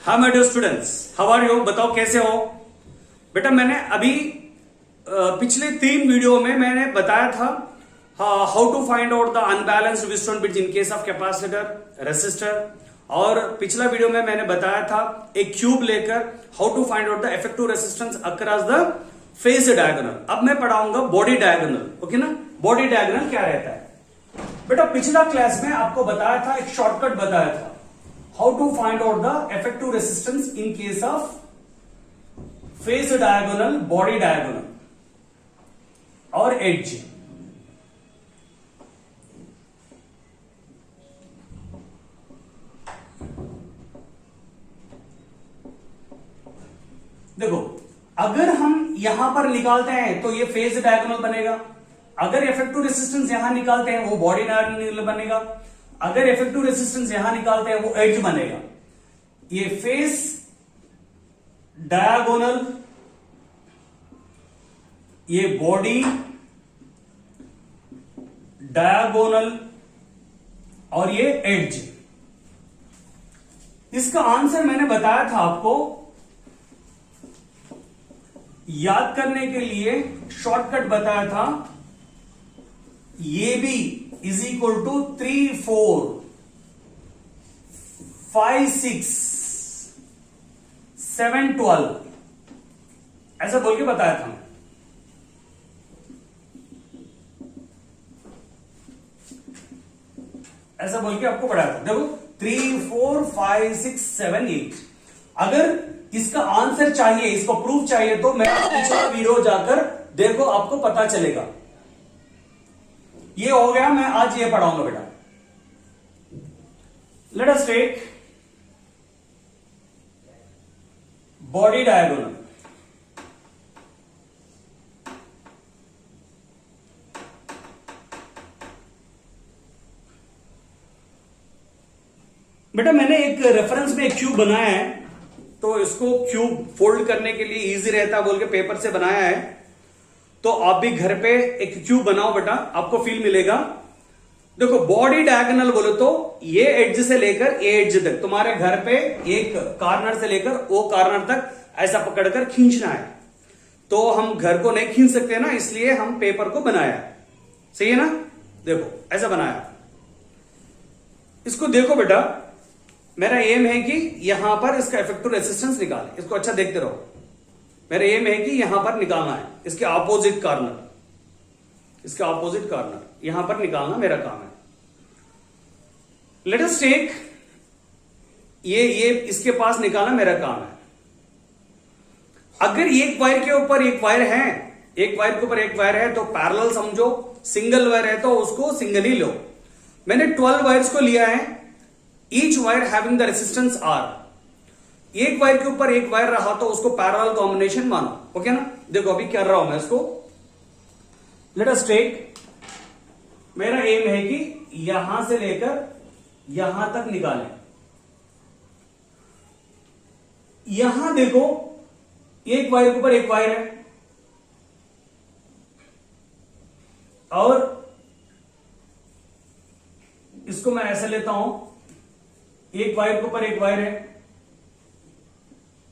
हाँ my dear students, how are you? बताओ कैसे हो बेटा। मैंने अभी पिछले 3 वीडियो में मैंने बताया था how to find out the unbalanced resistance between in case of capacitor resistor. और पिछला वीडियो में मैंने बताया था एक क्यूब लेकर how to find out the effective resistance across the face diagonal. अब मैं पढ़ाऊंगा बॉडी डायगोनल। ओके ना, बॉडी डायगोनल क्या रहता है बेटा। पिछला क्लास में आपको बताया था, एक शॉर्टकट बताया था, how to find out the effective resistance in case of face diagonal, body diagonal और एज। देखो, अगर हम यहां पर निकालते हैं तो ये फेज डायगोनल बनेगा। अगर इफेक्टिव रेसिस्टेंस यहां निकालते हैं वो बॉडी डायगोनल बनेगा। अगर इफेक्टिव रेसिस्टेंस यहां निकालते हैं वो एज बनेगा। ये फेज डायगोनल, ये बॉडी डायगोनल और ये एज। इसका आंसर मैंने बताया था आपको, याद करने के लिए शॉर्टकट बताया था। ये भी इज इक्वल टू 3, 4, 5, 6, 7, 12 ऐसा बोल के बताया था। ऐसा बोल के आपको पढ़ाया था। देखो 3, 4, 5, 6, 7, 8। अगर इसका आंसर चाहिए, इसको प्रूफ चाहिए तो मैं पिछला वीडियो जाकर देखो, आपको पता चलेगा। ये हो गया, मैं आज ये पढ़ाऊंगा बेटा। Let us take body diagonal. बेटा मैंने एक रेफरेंस में एक क्यूब बनाया है, तो इसको क्यूब फोल्ड करने के लिए इजी रहता है बोल के पेपर से बनाया है। तो आप भी घर पे एक क्यूब बनाओ बेटा, आपको फील मिलेगा। देखो बॉडी डायगोनल बोले तो ये एड्ज से लेकर ये एड्ज तक, तुम्हारे घर पे एक कॉर्नर से लेकर वो कॉर्नर तक ऐसा पकड़कर खींचना है। तो हम घर को नहीं खींच सकते ना, इसलिए हम पेपर को बनाया। सही है ना? देखो ऐसा बनाया। इसको देखो बेटा, मेरा एम है कि यहां पर इसका इफेक्टिव रेसिस्टेंस निकालें। इसको अच्छा देखते रहो। मेरा एम है कि यहां पर निकालना है, इसके ऑपोजिट कॉर्नर, इसके ऑपोजिट कॉर्नर यहां पर निकालना मेरा काम है। लेट अस टेक ये इसके पास निकालना मेरा काम है। अगर एक वायर के ऊपर एक वायर है, एक वायर के ऊपर एक वायर है तो पैरेलल समझो। सिंगल वायर है तो उसको सिंगल ही लो। मैंने 12 वायर्स को लिया है, each wire having the resistance R. एक वायर के ऊपर एक वायर रहा तो उसको पैरेलल कॉम्बिनेशन मानो। ओके ना? देखो अभी कर रहा हूं मैं इसको। लेट अस टेक, मेरा एम है कि यहां से लेकर यहां तक निकालें। यहां देखो एक वायर के ऊपर एक वायर है और इसको मैं ऐसे लेता हूं, एक वायर के ऊपर एक वायर है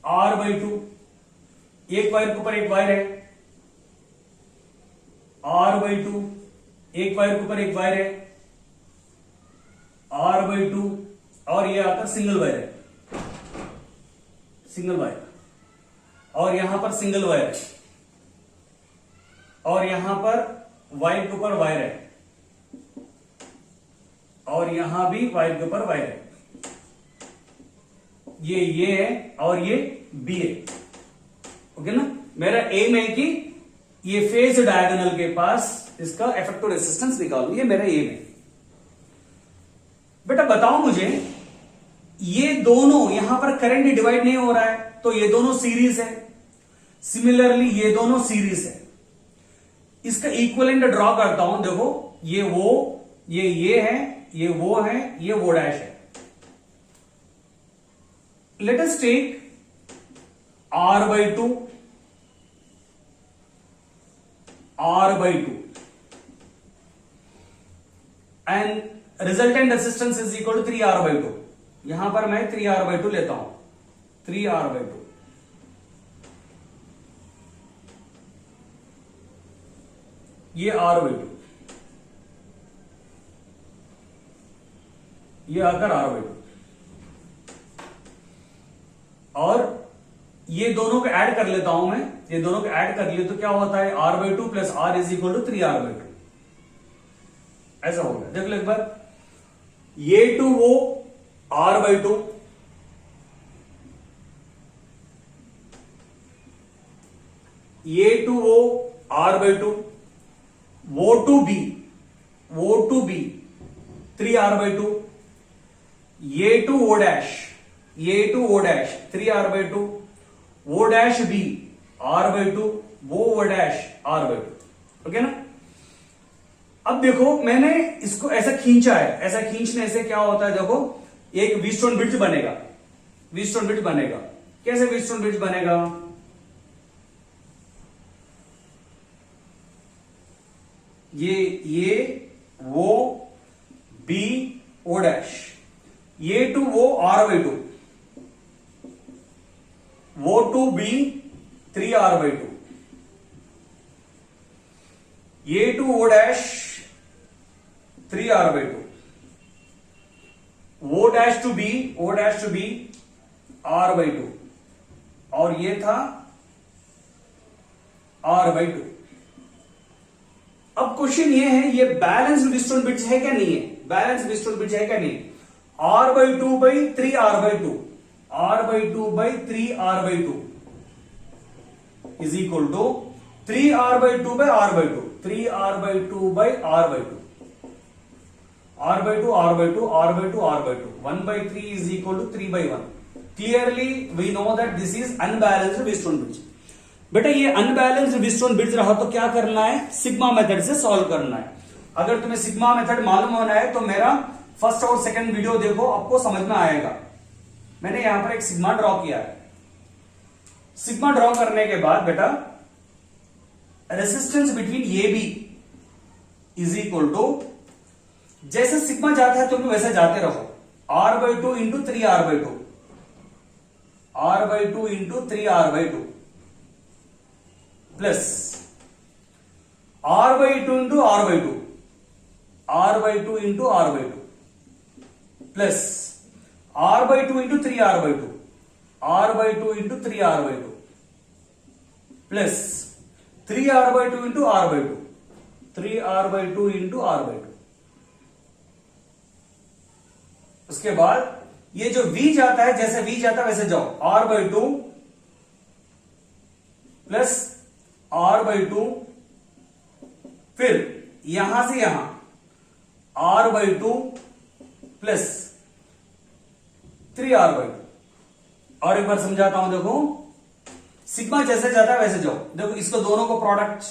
R/2, एक वायर के ऊपर एक वायर है R/2, एक वायर के ऊपर एक वायर है R/2 और ये आकर सिंगल वायर है, सिंगल वायर। और यहां पर सिंगल वायर है और यहां पर वायर के ऊपर वायर है और यहां भी वायर के ऊपर वायर है। ये है और ये बी है। ओके ना? मेरा एम है कि ये फेज डायगोनल के पास इसका इफेक्टिव रेसिस्टेंस निकालूं। ये मेरा एम है बेटा। बताओ मुझे, ये दोनों यहां पर करंट डिवाइड नहीं हो रहा है तो ये दोनों सीरीज है। सिमिलरली ये दोनों सीरीज है। इसका इक्विवेलेंट ड्रॉ करता हूं। देखो ये वो, ये है, ये वो है, ये वो डैश है। Let us take R/2, R/2 and resultant resistance is equal to 3R/2। यहां पर मैं 3R/2 लेता हूं। 3r/2, ये r/2, ये आकर r/2, और ये दोनों को ऐड कर लेता हूं मैं, ये दोनों को ऐड कर लिए तो क्या होता है, r/2 plus r is equal to 3r/2, ऐसा हो गया। देख लो एक बार, ये टू वो r/2, ये टू वो r/2, वो टू बी 3r/2, ये टू o डैश, ये टू o डैश 3r/2, वो डैश बी r/2, वो डैश r/2, ओके ना। अब देखो मैंने इसको ऐसा खींचा है, ऐसा खींचने से क्या होता है, देखो एक व्हीटस्टोन ब्रिज बनेगा, व्हीटस्टोन ब्रिज बनेगा। कैसे व्हीटस्टोन ब्रिज बनेगा, ये वो बी ओ डैश, ये टू वो r/2, वो टू बी 3r/2, ये टू ओ डैश 3r/2, वो डैश टू बी r/2, और ये था r/2। अब क्वेश्चन ये है, ये बैलेंस व्हीटस्टोन ब्रिज है क्या नहीं है, बैलेंस व्हीटस्टोन ब्रिज है क्या नहीं, r/2 by 3r/2, r/2 by 3r/2 is equal to 3r/2 by r/2, 3r/2 by r/2, r/2, r/2, r/2, r/2, 1 by 3 is equal to 3 by 1. Clearly we know that this is unbalanced Wheatstone bridge. बेटा ये unbalanced Wheatstone bridge रहा तो क्या करना है, sigma method से solve करना है। अगर तुम्हें सिग्मा मेथड मालूम होना है तो मेरा फर्स्ट और सेकंड वीडियो देखो, आपको समझ में आएगा। मैंने यहां पर एक सिग्मा ड्रॉ किया है। सिग्मा ड्रॉ करने के बाद बेटा resistance between A B is equal to, जैसे सिग्मा जाता है तुम वैसे जाते रहो, r/2 into 3r/2, r/2 into 3r/2 plus r/2 into r/2, r/2 into r/2 plus r/2 into 3r/2, r/2 into 3r/2 plus 3r/2 into r/2, 3r/2 into r/2। उसके बाद ये जो v जाता है, जैसे v जाता है वैसे जाओ, r/2 प्लस r/2, फिर यहां से यहां r/2 प्लस 3r/2। और एक बार समझाता हूं, देखो सिग्मा जैसे जाता है वैसे जाओ, देखो इसको दोनों को प्रोडक्ट,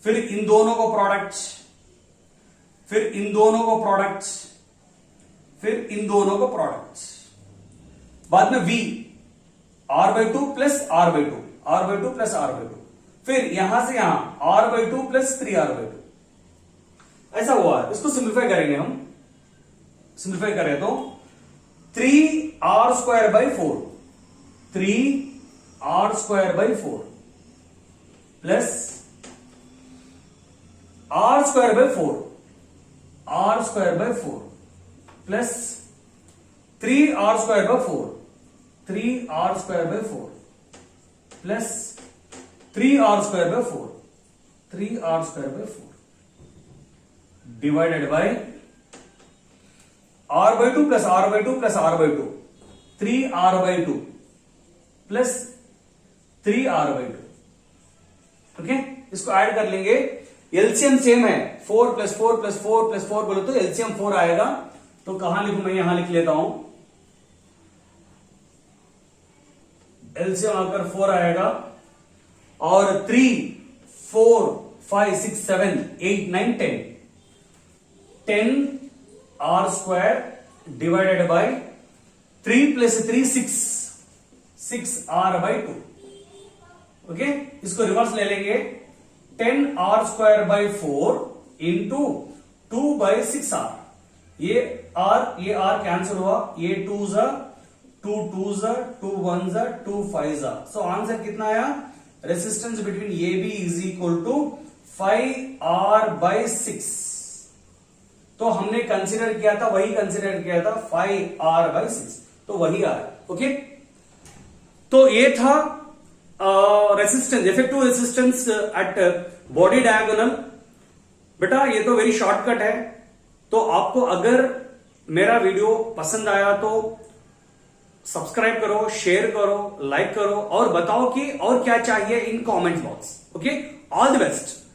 फिर इन दोनों को प्रोडक्ट, फिर इन दोनों को प्रोडक्ट, फिर इन दोनों को प्रोडक्ट, बाद में v r/2 plus r/2, r/2 plus r/2, फिर यहां से यहां r/2 प्लस 3r/2। ऐसा हुआ है, इसको सिंप्लीफाई करेंगे हम। सिंप्लीफाई करें तो 3r² by 4, 3r² by 4 plus r² by 4, r² by 4 plus 3r² by 4, 3r² by 4 plus 3r² by 4, 3r² by 4 divided by r/2 plus r/2 plus r/2, 3r/2 plus 3r/2। Okay, इसको add कर लेंगे, LCM same है, 4 plus 4 plus 4 plus 4 बोले तो LCM 4 आएगा। तो कहां लिखूं मैं, यहां लिख लेता हूं, एलसीएम आकर 4 आएगा, और 3, 4, 5, 6, 7, 8, 9, 10, 10r² divided by 3 plus 3 6, 6r/2। Okay, इसको रिवर्स ले लेंगे, 10r² by 4 into 2 by 6r। ये r कैंसिल हुआ, ये 2 ज़ा 2 2s are 2 1s are 2 5s are। So answer कितना आया? Resistance between A B is equal to 5R/6। तो हमने कंसिडर किया था, वही कंसिडर किया था 5R/6, तो वही आ रहा। ओके, तो ये था resistance, effective resistance at body diagonal. बेटा ये तो वेरी शॉर्टकट है। तो आपको अगर मेरा वीडियो पसंद आया तो सब्सक्राइब करो, शेयर करो, लाइक करो और बताओ कि और क्या चाहिए in comment box. Okay, all the best.